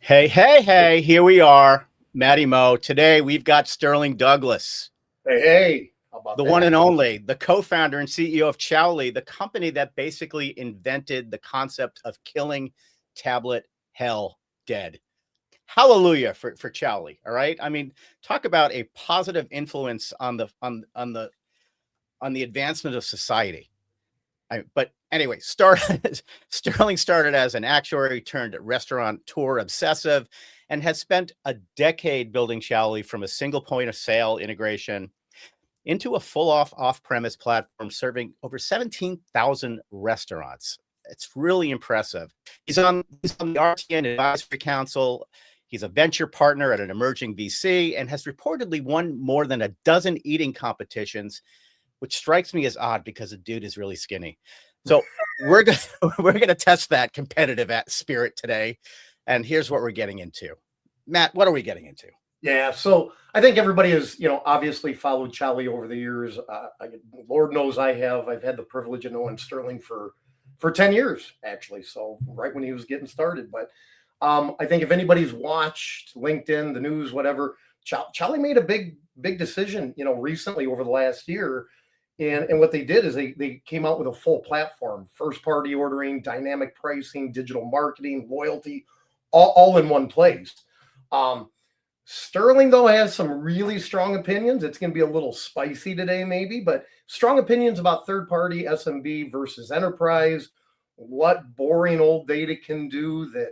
Hey, hey, hey, here we are, Matty Mo. Today we've got Sterling Douglas, Hey, how about the that? one and only, the co-founder and CEO of Chowly, the company that basically invented the concept of killing tablet hell dead. Hallelujah for Chowly. All right. I mean, talk about a positive influence on the advancement of society. But anyway, Sterling started as an actuary turned restaurateur obsessive and has spent a decade building Chowly from a single point of sale integration into a full off-premise platform serving over 17,000 restaurants. It's really impressive. He's on the RTN Advisory Council. He's a venture partner at an emerging VC and has reportedly won more than a dozen eating competitions, which strikes me as odd because the dude is really skinny. So we're gonna test that competitive spirit today, and here's what we're getting into. Matt, what are we getting into? Yeah, so I think everybody has, obviously followed Chowly over the years. Lord knows I have. I've had the privilege of knowing Sterling for 10 years, actually. So right when he was getting started. But I think if anybody's watched LinkedIn, the news, whatever, Chowly made a big decision, recently over the last year. And what they did is they came out with a full platform, first party ordering, dynamic pricing, digital marketing, loyalty, all in one place. Sterling, though, has some really strong opinions. It's going to be a little spicy today, maybe, but strong opinions about third-party SMB versus enterprise, what boring old data can do that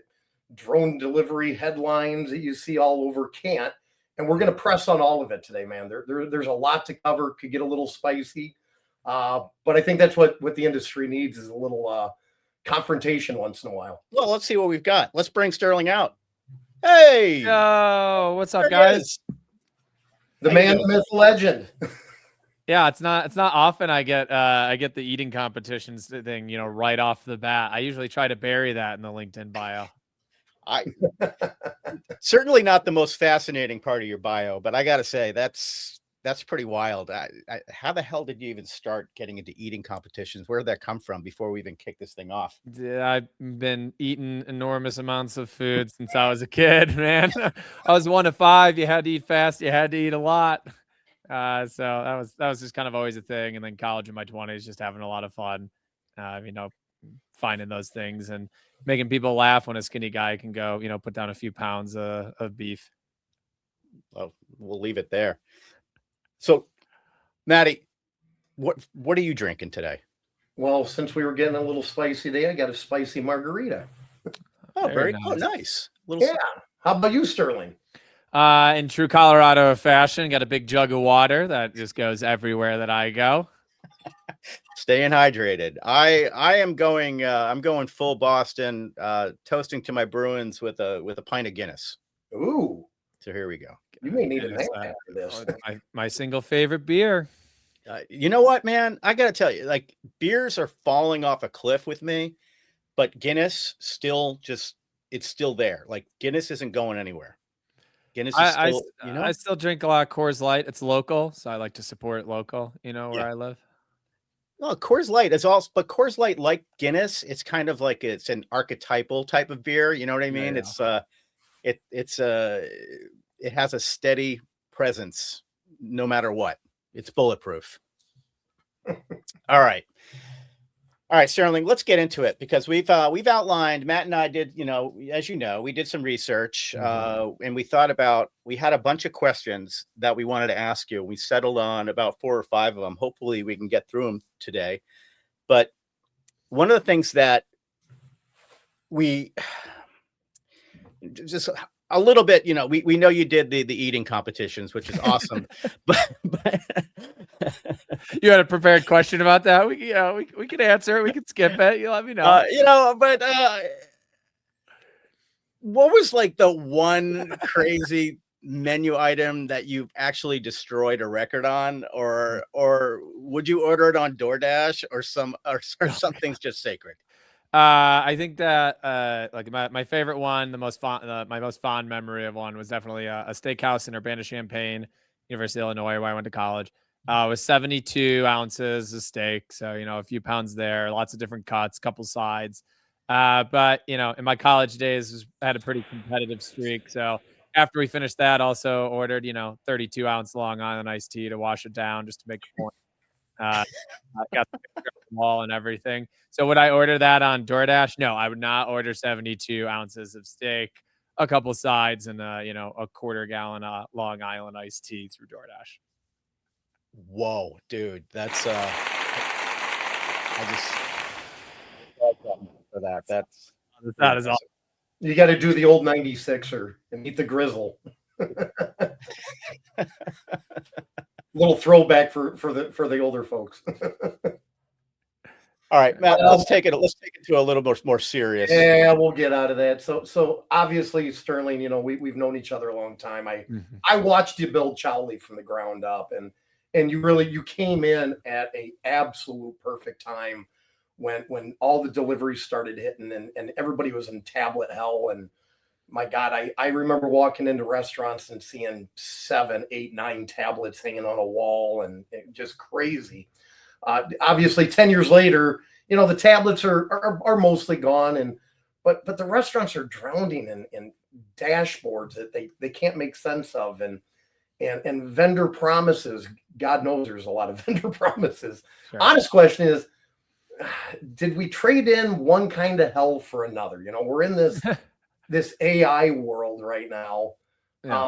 drone delivery headlines that you see all over can't. And we're going to press on all of it today, man. There's a lot to cover. Could get a little spicy, but I think that's what the industry needs is a little confrontation once in a while. Well, let's see what we've got. Let's bring Sterling out. Hey, Yo, what's up, there he guys? is. The How you man, doing? the myth, legend. Yeah, it's not often I get the eating competitions thing, right off the bat. I usually try to bury that in the LinkedIn bio. Certainly not the most fascinating part of your bio, but I got to say that's pretty wild. How the hell did you even start getting into eating competitions? Where did that come from before we even kick this thing off? Yeah, I've been eating enormous amounts of food since I was a kid, man. I was 1 of 5. You had to eat fast. You had to eat a lot. So that was just kind of always a thing. And then college in my 20s, just having a lot of fun, finding those things and making people laugh when a skinny guy can go, put down a few pounds of beef. Well, we'll leave it there. So, Maddie, what are you drinking today? Well, since we were getting a little spicy today, I got a spicy margarita. Oh, Very nice. Yeah. How about you, Sterling? In true Colorado fashion, got a big jug of water that just goes everywhere that I go. Staying hydrated. I'm going full Boston, toasting to my Bruins with a pint of Guinness. Ooh, So here we go. you may need a It nap is, after this. my single favorite beer. You know what, man? I got to tell you, like beers are falling off a cliff with me, but Guinness it's still there. Like Guinness isn't going anywhere. Guinness is still, I still drink a lot of Coors Light. It's local, so I like to support local, where Yeah. I live. Well, Coors Light is also, but Coors Light, like Guinness, it's kind of like it's an archetypal type of beer. You know what I mean? Yeah. It has a steady presence no matter what. It's bulletproof. All right. All right, Sterling, let's get into it because we've outlined, Matt and I did, as you know, we did some research and we had a bunch of questions that we wanted to ask you. We settled on about 4 or 5 of them. Hopefully we can get through them today. But one of the things that we just a little bit, we know you did the eating competitions, which is awesome, but You had a prepared question about that? We could answer it. We could skip it. You let me know. What was like the one crazy menu item that you've actually destroyed a record on, or would you order it on DoorDash or something's just sacred? I think that like my favorite one, my most fond memory of one was definitely a steakhouse in Urbana-Champaign, University of Illinois, where I went to college. It was 72 ounces of steak, so a few pounds there, lots of different cuts, couple sides. But in my college days, I had a pretty competitive streak. So after we finished that, also ordered 32-ounce Long Island iced tea to wash it down, just to make a point. Uh, I got the picture on the wall and everything. So would I order that on DoorDash? No, I would not order 72 ounces of steak, a couple sides, and a quarter gallon Long Island iced tea through DoorDash. Whoa, dude, that's I just welcome for that. That's That is all. You got to do the old 96er and eat the grizzle. Little throwback for the older folks. all right, Matt. Let's take it to a little more serious. Yeah, we'll get out of that. So obviously, Sterling, we've known each other a long time. I watched you build Chowly from the ground up, and you came in at a absolute perfect time when all the deliveries started hitting and everybody was in tablet hell. And my God, I remember walking into restaurants and seeing 7, 8, 9 tablets hanging on a wall, and just crazy. Obviously, 10 years later, the tablets are mostly gone, but the restaurants are drowning in dashboards that they can't make sense of, and vendor promises. God knows there's a lot of vendor promises. Sure. Honest question is, did we trade in one kind of hell for another? We're in this AI world right now. Yeah.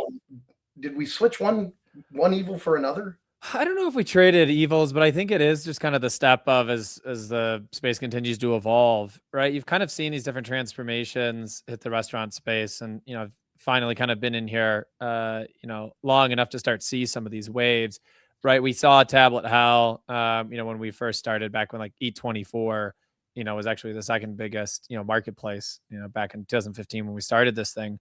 Did we switch one evil for another? I don't know if we traded evils, but I think it is just kind of the step of as the space continues to evolve, right? You've kind of seen these different transformations hit the restaurant space, and I've finally kind of been in here, long enough to start see some of these waves, right? We saw tablet hell, when we first started back when like Eat24, was actually the second biggest, marketplace, back in 2015 when we started this thing.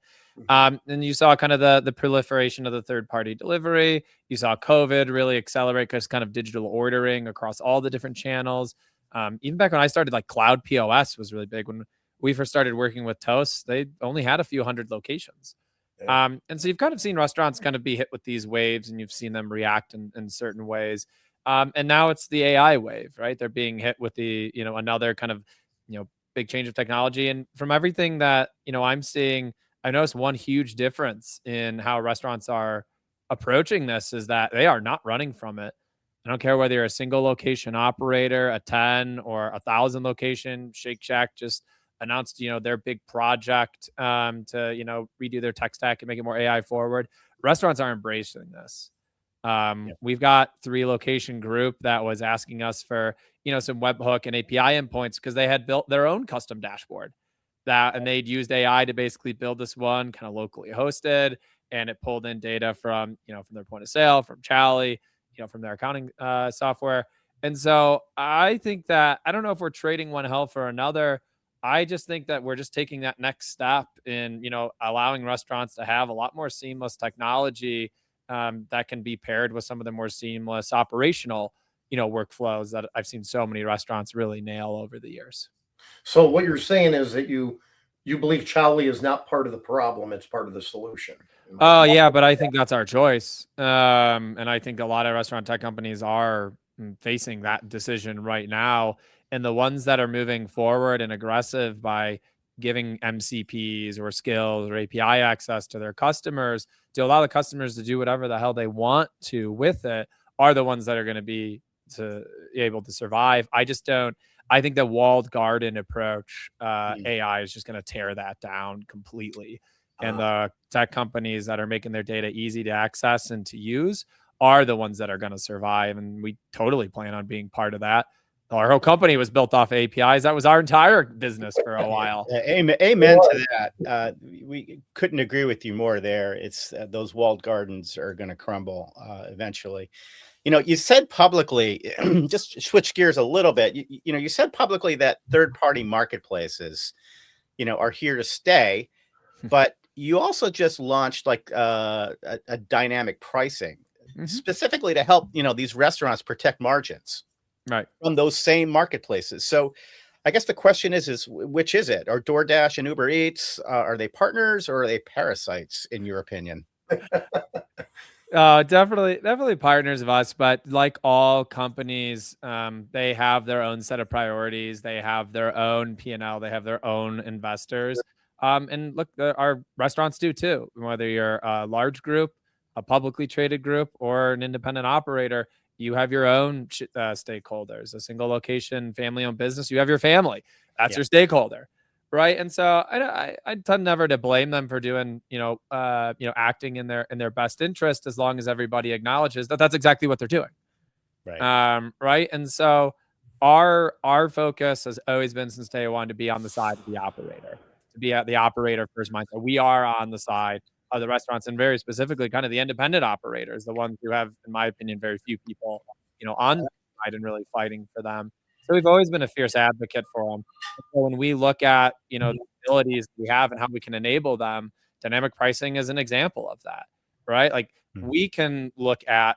And you saw kind of the proliferation of the third-party delivery. You saw COVID really accelerate because kind of digital ordering across all the different channels. Even back when I started, like cloud POS was really big. When we first started working with Toast, they only had a few hundred locations. And so you've kind of seen restaurants kind of be hit with these waves, and you've seen them react in certain ways. And now it's the AI wave, right? They're being hit with the, another kind of, big change of technology. And from everything that, I'm seeing, I noticed one huge difference in how restaurants are approaching this is that they are not running from it. I don't care whether you're a single location operator, a 10 or 1,000 location. Shake Shack just announced, their big project to, redo their tech stack and make it more AI forward. Restaurants are embracing this. We've got 3 location group that was asking us for, some webhook and API endpoints because they had built their own custom dashboard and they'd used AI to basically build this one kind of locally hosted, and it pulled in data from, from their point of sale, from Chowly, from their accounting software. And so I think that, I don't know if we're trading one hell for another. I just think that we're just taking that next step in, allowing restaurants to have a lot more seamless technology that can be paired with some of the more seamless operational, workflows that I've seen so many restaurants really nail over the years. So what you're saying is that you believe Chowly is not part of the problem; it's part of the solution. Oh yeah, but I think that's our choice, and I think a lot of restaurant tech companies are facing that decision right now. And the ones that are moving forward and aggressive by giving MCPs or skills or API access to their customers to allow the customers to do whatever the hell they want to with it are the ones that are going to be able to survive. I think the walled garden approach, AI is just going to tear that down completely. And the tech companies that are making their data easy to access and to use are the ones that are going to survive. And we totally plan on being part of that. Our whole company was built off APIs. That was our entire business for a while. Amen to that. We couldn't agree with you more there. It's those walled gardens are going to crumble eventually. You said publicly, just switch gears a little bit. You said publicly that third-party marketplaces, are here to stay, but you also just launched like a dynamic pricing, specifically to help these restaurants protect margins. Right. From those same marketplaces. So I guess the question is which is it? Are DoorDash and Uber Eats, are they partners or are they parasites in your opinion? Definitely partners of us, but like all companies, they have their own set of priorities. They have their own P&L. They have their own investors. And look, our restaurants do too. Whether you're a large group, a publicly traded group, or an independent operator, you have your own stakeholders. A single location, family-owned business, you have your family. That's Yeah. your stakeholder. Right. And so I tend never to blame them for doing, acting in their best interest, as long as everybody acknowledges that that's exactly what they're doing. Right. Right. And so our focus has always been since day one to be on the side of the operator, to be at the operator first mindset. We are on the side of the restaurants, and very specifically kind of the independent operators, the ones who have, in my opinion, very few people, on the side and really fighting for them. So we've always been a fierce advocate for them. So when we look at, the abilities we have and how we can enable them, dynamic pricing is an example of that, right? Like Mhm. we can look at,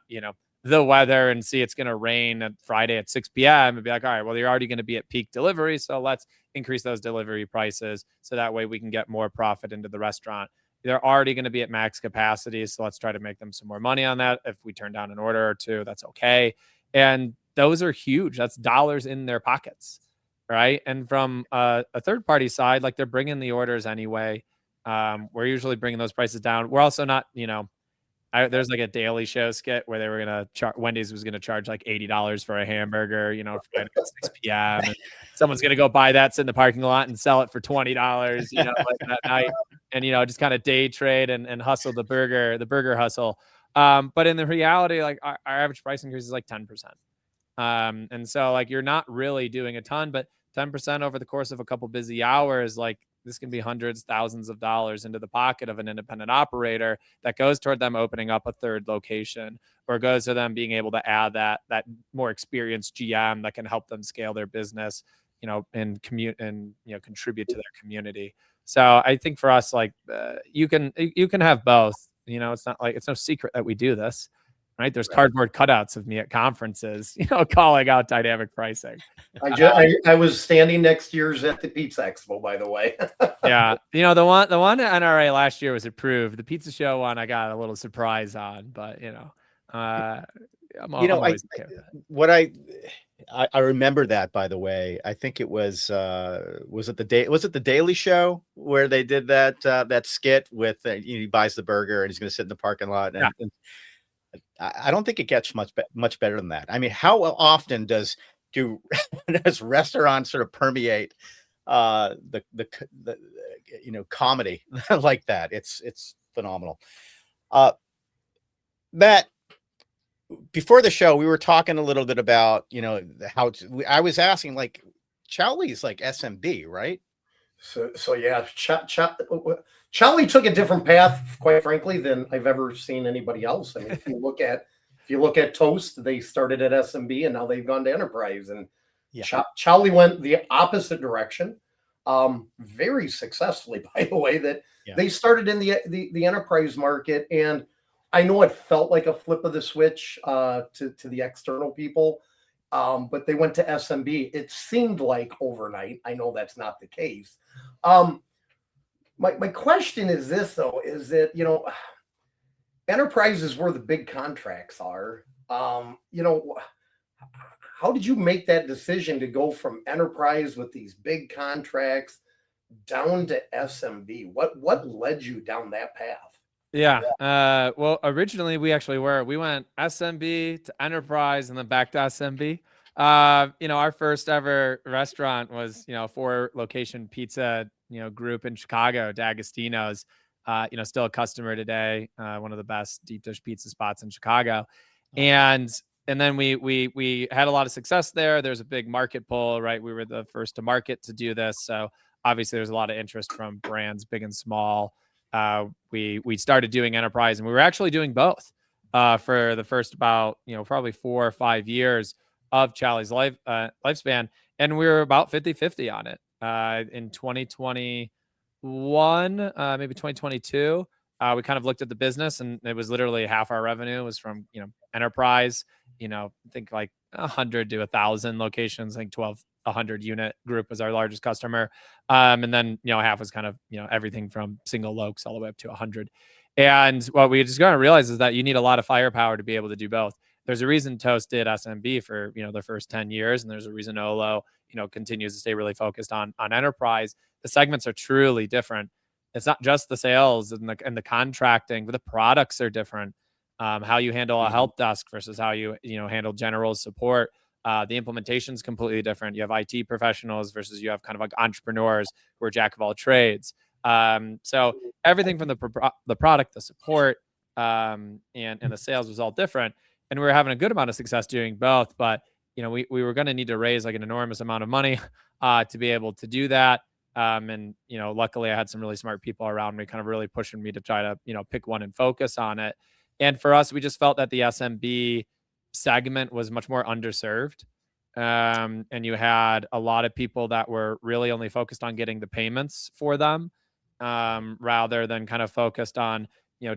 the weather and see it's going to rain at Friday at 6 p.m. and be like, all right, well, you're already going to be at peak delivery. So let's increase those delivery prices so that way we can get more profit into the restaurant. They're already going to be at max capacity. So let's try to make them some more money on that. If we turn down an order or two, that's okay. And those are huge. That's dollars in their pockets. Right. And from a third party side, like they're bringing the orders anyway. We're usually bringing those prices down. We're also not, there's like a Daily Show skit where they were gonna Wendy's was gonna charge like $80 for a hamburger, Friday at 6 p.m. And someone's gonna go buy that, sit in the parking lot, and sell it for $20, like that night, and just kind of day trade and hustle the burger hustle. But in the reality, like our average price increase is like 10%. And so like you're not really doing a ton, but 10% over the course of a couple busy hours, like this can be hundreds, thousands of dollars into the pocket of an independent operator that goes toward them opening up a third location, or goes to them being able to add that more experienced GM that can help them scale their business, and contribute to their community. So I think for us, like you can have both. It's not like it's no secret that we do this. Right. There's cardboard cutouts of me at conferences, calling out dynamic pricing. I was standing next to yours at the Pizza Expo, by the way. Yeah. The one at NRA last year was approved. The pizza show one I got a little surprise on, but I'm always okay with that. What I remember that, by the way. I think it was it the Daily Show where they did that skit with he buys the burger and he's going to sit in the parking lot, and, Yeah. and I don't think it gets much better than that. I mean, how often does restaurants sort of permeate the comedy like that? It's phenomenal. Matt, before the show, we were talking a little bit about I was asking, like, Chowly's like SMB, right? So yeah, Chowly took a different path, quite frankly, than I've ever seen anybody else. I mean, if you look at Toast, they started at SMB and now they've gone to enterprise, and Yeah. Chowly went the opposite direction, very successfully, by the way. That they started in the enterprise market, and I know it felt like a flip of the switch to the external people. But they went to SMB. It seemed like overnight. I know that's not the case. My question is this, though: is that enterprise is where the big contracts are. How did you make that decision to go from enterprise with these big contracts down to SMB? What led you down that path? Yeah. Well, originally we went SMB to enterprise and then back to SMB. Our first ever restaurant was, 4-location pizza, group in Chicago, D'Agostino's, still a customer today. One of the best deep dish pizza spots in Chicago. And then we had a lot of success there. There's a big market pull, right? We were the first to market to do this. So obviously there's a lot of interest from brands, big and small. We started doing enterprise, and we were actually doing both for the first about probably 4 or 5 years of Chowly's lifespan, and we were about 50-50 on it. In 2021, maybe 2022, we kind of looked at the business, and it was literally half our revenue was from enterprise. I think like 100 to 1,000 locations. I think 1,200 unit group was our largest customer. And then, half was kind of, everything from single lokes all the way up to 100. And what we just got to realize is that you need a lot of firepower to be able to do both. There's a reason Toast did SMB for, their first 10 years. And there's a reason Olo, continues to stay really focused on enterprise. The segments are truly different. It's not just the sales and the contracting, but the products are different. How you handle a help desk versus how you handle general support. The implementation is completely different. You have IT professionals versus you have kind of like entrepreneurs who are jack of all trades. So everything from the product, the support, and the sales was all different. And we were having a good amount of success doing both. But we were going to need to raise like an enormous amount of money to be able to do that. And luckily I had some really smart people around me, kind of really pushing me to try to pick one and focus on it. And for us, we just felt that the SMB segment was much more underserved. And you had a lot of people that were really only focused on getting the payments for them, rather than kind of focused on,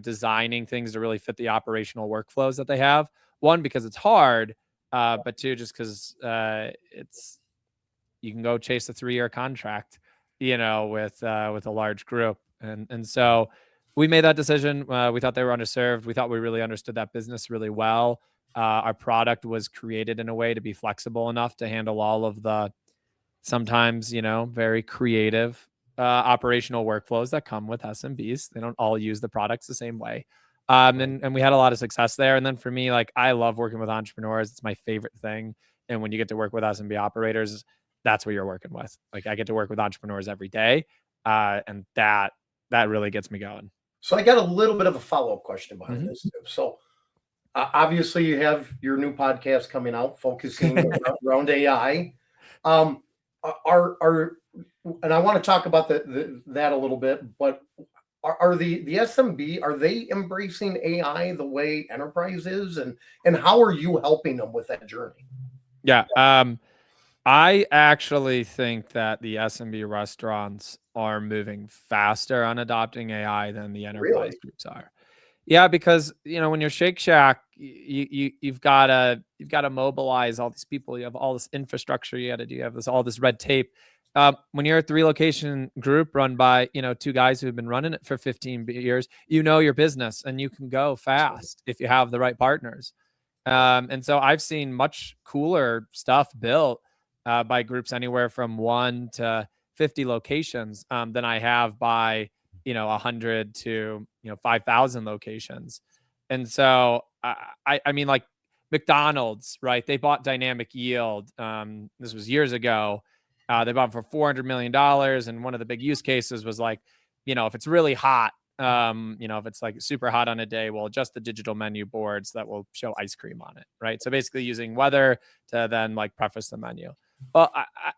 designing things to really fit the operational workflows that they have. One, because it's hard, but two, just because you can go chase a 3-year contract, with a large group. And so we made that decision. We thought they were underserved. We thought we really understood that business really well. Our product was created in a way to be flexible enough to handle all of the sometimes, very creative operational workflows that come with SMBs. They don't all use the products the same way. And we had a lot of success there. And then for me, like, I love working with entrepreneurs. It's my favorite thing. And when you get to work with SMB operators, that's what you're working with. Like, I get to work with entrepreneurs every day. And that really gets me going. So I got a little bit of a follow-up question behind this too. So obviously you have your new podcast coming out focusing around AI. And I want to talk about that a little bit, but are the SMB, are they embracing AI the way enterprise is? And how are you helping them with that journey? Yeah. I actually think that the SMB restaurants are moving faster on adopting AI than the enterprise groups are. Yeah, because when you're Shake Shack, you've got to mobilize all these people. You have all this infrastructure you got to do. You have all this red tape. When you're a 3-location group run by 2 guys who have been running it for 15 years, your business and you can go fast if you have the right partners. And so I've seen much cooler stuff built by groups anywhere from 1 to 50 locations than I have by 100 to 5,000 locations. And so I mean, like McDonald's, right? They bought Dynamic Yield. This was years ago. They bought it for $400 million. And one of the big use cases was like, if it's really hot, if it's like super hot on a day, we'll adjust the digital menu boards that will show ice cream on it, right? So basically using weather to then like preface the menu. Well,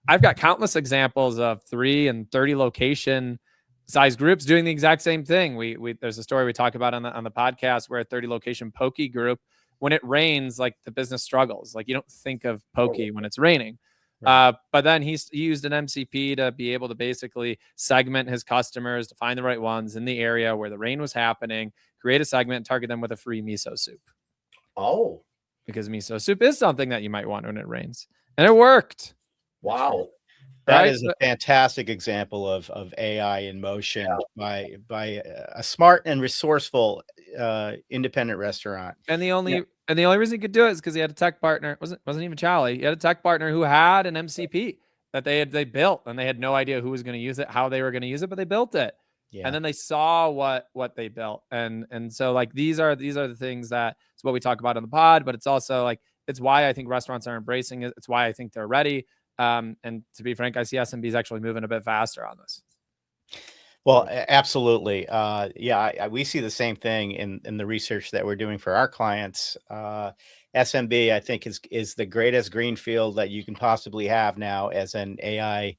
I've got countless examples of 3 and 30 location size groups doing the exact same thing. There's a story we talk about on the podcast where a 30 location pokey group, when it rains, like the business struggles. Like you don't think of pokey when it's raining. Right. But then he used an MCP to be able to basically segment his customers to find the right ones in the area where the rain was happening, create a segment, and target them with a free miso soup. Oh, because miso soup is something that you might want when it rains, and it worked. Wow. That is a fantastic example of AI in motion by a smart and resourceful independent restaurant. And the only reason he could do it is because he had a tech partner. It wasn't even Chowly. He had a tech partner who had an MCP that they built, and they had no idea who was going to use it, how they were going to use it, but they built it. Yeah. And then they saw what they built, and so like these are the things that it's what we talk about on the pod, but it's also like it's why I think restaurants are embracing it. It's why I think they're ready. And to be frank, I see SMBs actually moving a bit faster on this. Well, absolutely. We see the same thing in the research that we're doing for our clients. SMB, I think, is the greatest greenfield that you can possibly have now as an AI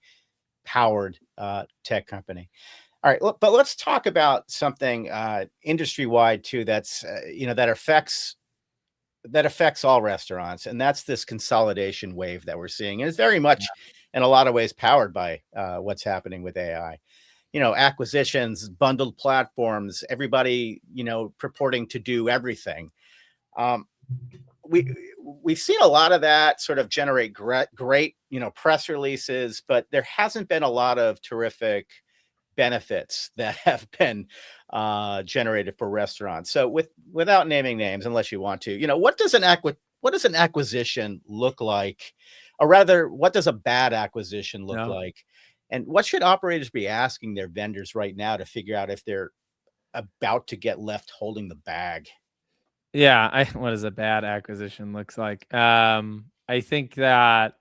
powered tech company. All right, but let's talk about something industry wide too. That's that affects all restaurants, and that's this consolidation wave that we're seeing. And it's very much, in a lot of ways, powered by what's happening with AI. Acquisitions, bundled platforms, everybody, purporting to do everything. We've seen a lot of that sort of generate great, press releases, but there hasn't been a lot of terrific benefits that have been generated for restaurants. So without naming names, unless you want to, what does an acquisition look like? Or rather, what does a bad acquisition look Yeah. like? And what should operators be asking their vendors right now to figure out if they're about to get left holding the bag? Yeah, what does a bad acquisition looks like? I think that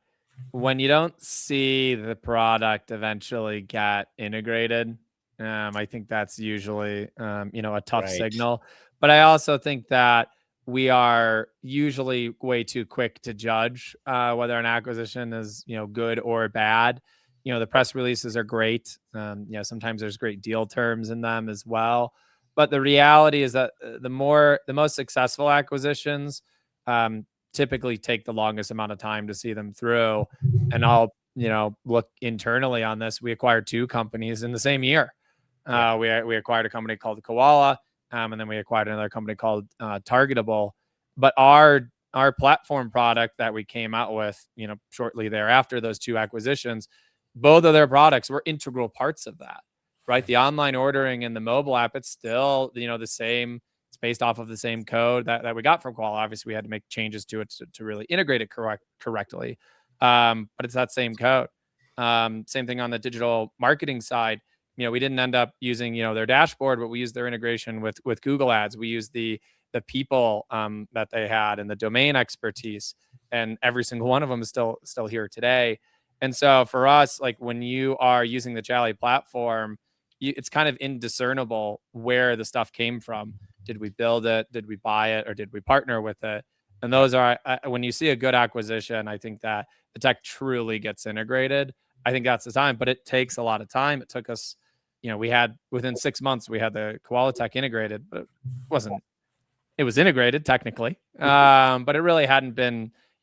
when you don't see the product eventually get integrated, I think that's usually a tough Right. signal. But I also think that we are usually way too quick to judge whether an acquisition is good or bad. The press releases are great. Sometimes there's great deal terms in them as well. But the reality is that the most successful acquisitions typically take the longest amount of time to see them through. And I'll, look internally on this. We acquired 2 companies in the same year. Yeah. We acquired a company called Koala, and then we acquired another company called Targetable. But our platform product that we came out with, shortly thereafter those 2 acquisitions, both of their products were integral parts of that. Right, the online ordering and the mobile app, it's still the same. It's based off of the same code that we got from Koala. Obviously, we had to make changes to it to really integrate it correctly. But it's that same code. Same thing on the digital marketing side. We didn't end up using their dashboard, but we used their integration with Google Ads. We used the people that they had and the domain expertise, and every single one of them is still here today. And so for us, like when you are using the Chowly platform, it's kind of indiscernible where the stuff came from. Did we build it? Did we buy it? Or did we partner with it? And those are, when you see a good acquisition, I think that the tech truly gets integrated. I think that's the time, but it takes a lot of time. It took us, we had within 6 months, we had the Koala tech integrated, but it was integrated technically. But it really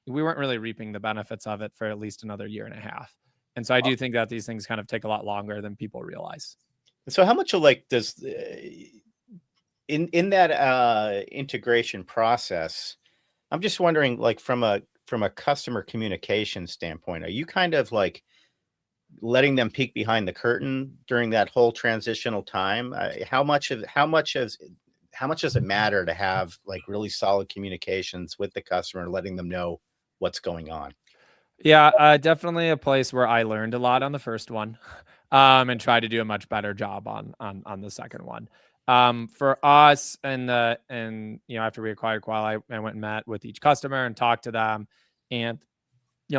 we weren't really reaping the benefits of it for at least another year and a half. And so I do think that these things kind of take a lot longer than people realize. So how much of does in that integration process, I'm just wondering, from a customer communication standpoint, are you kind of letting them peek behind the curtain during that whole transitional time? How much does it matter to have really solid communications with the customer, letting them know what's going on? Yeah, definitely a place where I learned a lot on the first one, and tried to do a much better job on the second one. For us, after we acquired Qual, I went and met with each customer and talked to them, and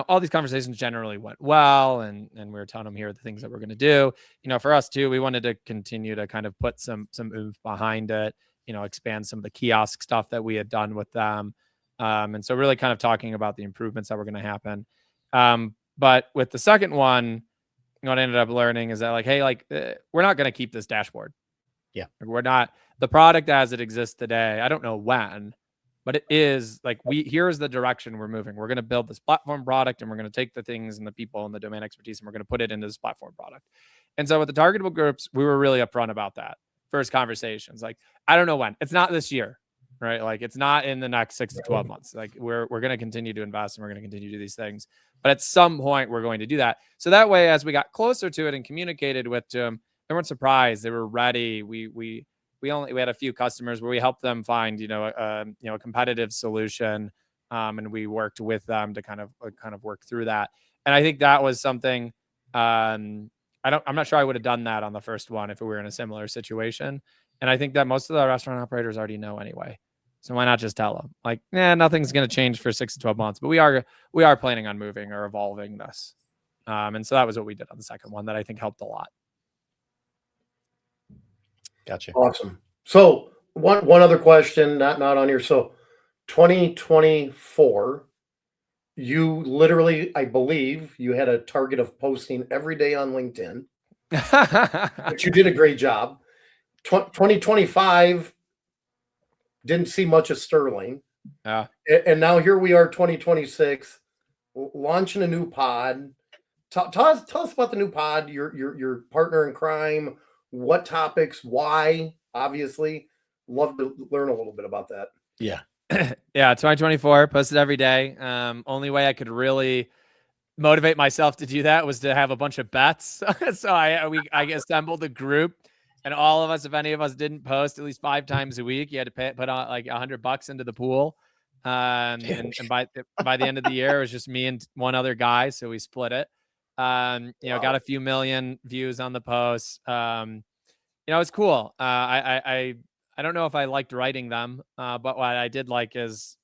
all these conversations generally went well, and we were telling them here are the things that we're going to do. For us too, we wanted to continue to kind of put some oomph behind it, expand some of the kiosk stuff that we had done with them. And so really kind of talking about the improvements that were going to happen. But with the second one, what I ended up learning is that we're not going to keep this dashboard. Yeah. We're not, the product as it exists today. I don't know when, but it is here's the direction we're moving. We're going to build this platform product, and we're going to take the things and the people and the domain expertise, and we're going to put it into this platform product. And so with the targetable groups, we were really upfront about that. First conversations, I don't know when. It's not this year, right? It's not in the next 6 to 12 months. We're going to continue to invest, and we're going to continue to do these things. But at some point, we're going to do that. So that way, as we got closer to it and communicated with them, they weren't surprised. They were ready. We had a few customers where we helped them find a competitive solution, and we worked with them to kind of work through that. And I think that was something. I'm not sure I would have done that on the first one if we were in a similar situation. And I think that most of the restaurant operators already know anyway. So why not just tell them nothing's going to change for 6 to 12 months, but we are planning on moving or evolving this. And so that was what we did on the second one that I think helped a lot. Gotcha. Awesome. So one other question, not on here. So 2024, you literally, I believe, you had a target of posting every day on LinkedIn, but you did a great job. 2025 didn't see much of Sterling. Yeah. And now here we are, 2026, launching a new pod. Tell us about the new pod, your partner in crime, what topics, why, obviously. Love to learn a little bit about that. Yeah. Yeah, 2024, posted every day. Only way I could really motivate myself to do that was to have a bunch of bets. So I assembled a group, And all of us, if any of us didn't post at least 5 times a week, you had to put on like $100 into the pool. And by the end of the year, it was just me and one other guy. So we split it. Got a few million views on the posts. It's cool. I don't know if I liked writing them, but what I did like is,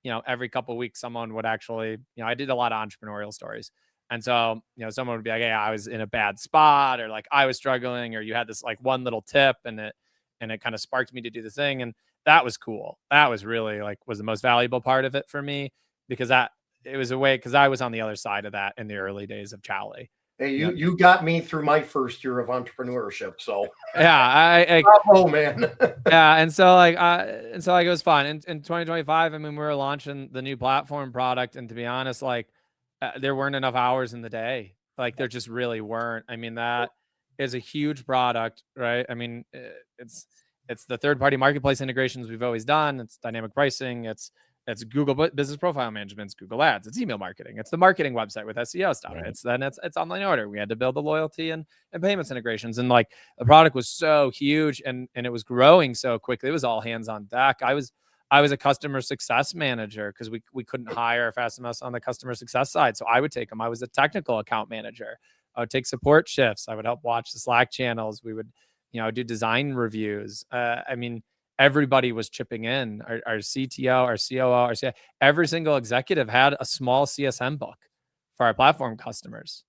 every couple of weeks, someone would actually, I did a lot of entrepreneurial stories. And so, someone would be like, hey, I was in a bad spot, or like I was struggling, or you had this like one little tip and it kind of sparked me to do the thing. And that was cool. That was really was the most valuable part of it for me, because it was a way, because I was on the other side of that in the early days of Chowly. Hey, you got me through my first year of entrepreneurship. So yeah, bravo, man. yeah. And so it was fun. In 2025, I mean, we were launching the new platform product. And to be honest, there weren't enough hours in the day. Like there just really weren't. I mean, that is a huge product, right? I mean, it's the third-party marketplace integrations we've always done. It's dynamic pricing. It's Google business profile management. It's Google Ads. It's email marketing. It's the marketing website with SEO stuff. Right. It's online order. We had to build the loyalty and payments integrations. And like the product was so huge and it was growing so quickly. It was all hands on deck. I was a customer success manager because we couldn't hire fast enough on the customer success side. So I would take them. I was a technical account manager. I would take support shifts. I would help watch the Slack channels. We would, do design reviews. I mean, everybody was chipping in. Our CTO, our COO, our CIO, every single executive had a small CSM book for our platform customers.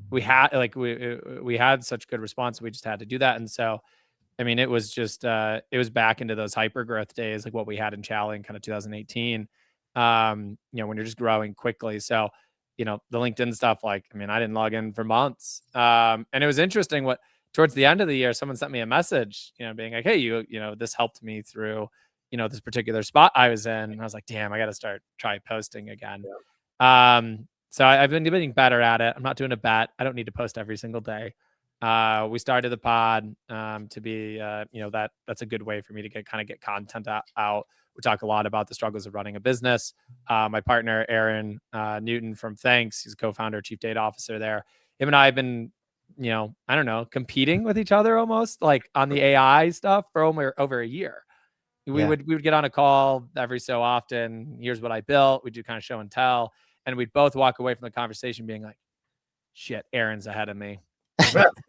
We had we had such good response. We just had to do that. And so, I mean, it was just, it was back into those hyper growth days, like what we had in Chowly in kind of 2018, when you're just growing quickly. So, the LinkedIn stuff, I didn't log in for months. And it was interesting towards the end of the year, someone sent me a message, being like, hey, this helped me through, this particular spot I was in. And I was like, damn, I got to try posting again. Yeah. So I've been getting better at it. I'm not doing a bet. I don't need to post every single day. We started the pod to be, that's a good way for me to get content out. We talk a lot about the struggles of running a business. My partner, Aaron Newton from Thanx, he's a co-founder, chief data officer there. Him and I have been, I don't know, competing with each other almost like on the AI stuff for over a year. We would get on a call every so often. Here's what I built. We do kind of show and tell. And we'd both walk away from the conversation being like, shit, Aaron's ahead of me.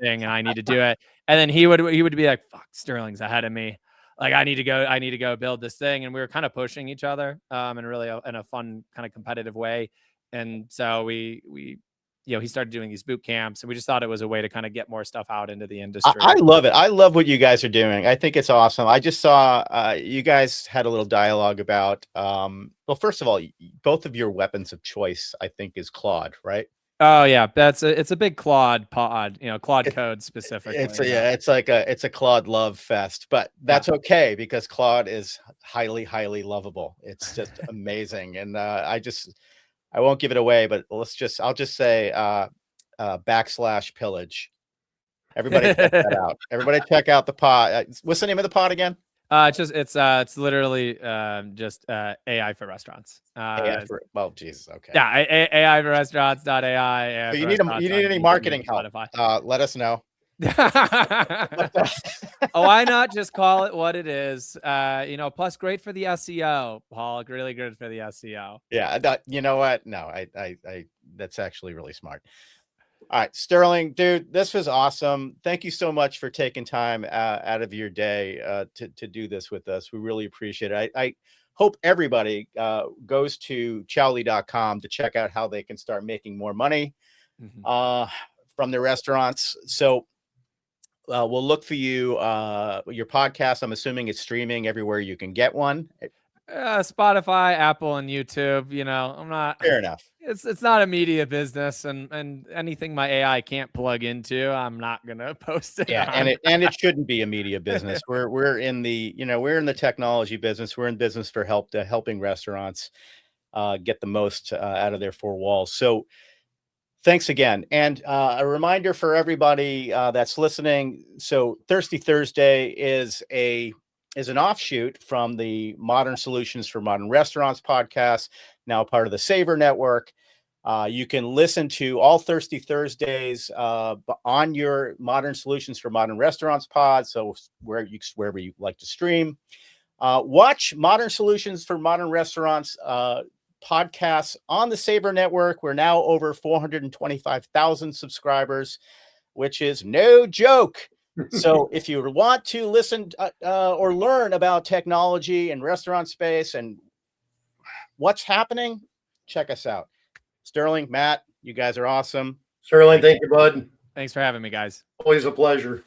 Thing, and I need to do it. And then he would be like, fuck, Sterling's ahead of me. Like I need to go build this thing. And we were kind of pushing each other in really in a fun kind of competitive way. And so we he started doing these boot camps, and we just thought it was a way to kind of get more stuff out into the industry. I love it. I love what you guys are doing. I think it's awesome. I just saw you guys had a little dialogue about, well, first of all, both of your weapons of choice, I think, is Claude, right? Oh yeah, it's a big Claude pod, Claude code specifically. It's a Claude love fest, but that's okay because Claude is highly, highly lovable. It's just amazing. And I won't give it away, but I'll just say /pillage. Everybody check that out. Everybody check out the pod. What's the name of the pod again? It's literally just AI for restaurants. AI for, well, Jesus, okay. Yeah, AI for restaurants.ai. So you need any marketing help? Let us know. Why not just call it what it is? Plus great for the SEO, Paul. Really good for the SEO. Yeah, you know what? No, I that's actually really smart. All right, Sterling, dude, this was awesome. Thank you so much for taking time out of your day to do this with us. We really appreciate it. I hope everybody goes to chowly.com to check out how they can start making more money from their restaurants. So we'll look for you. Your podcast, I'm assuming it's streaming everywhere you can get one. Spotify, Apple, and YouTube. I'm not. Fair enough. It's not a media business, and anything my AI can't plug into, I'm not gonna post it. Yeah, on. and it shouldn't be a media business. We're in the we're in the technology business. We're in business for helping restaurants get the most out of their four walls. So thanks again, and a reminder for everybody that's listening. So Thirsty Thursday is an offshoot from the Modern Solutions for Modern Restaurants podcast, now part of the Savor Network. You can listen to all Thirsty Thursdays on your Modern Solutions for Modern Restaurants pod. So wherever you like to stream. Watch Modern Solutions for Modern Restaurants podcasts on the Saber Network. We're now over 425,000 subscribers, which is no joke. So if you want to listen or learn about technology and restaurant space and what's happening, check us out. Sterling, Matt, you guys are awesome. Sterling, thank you, bud. Thanks for having me, guys. Always a pleasure.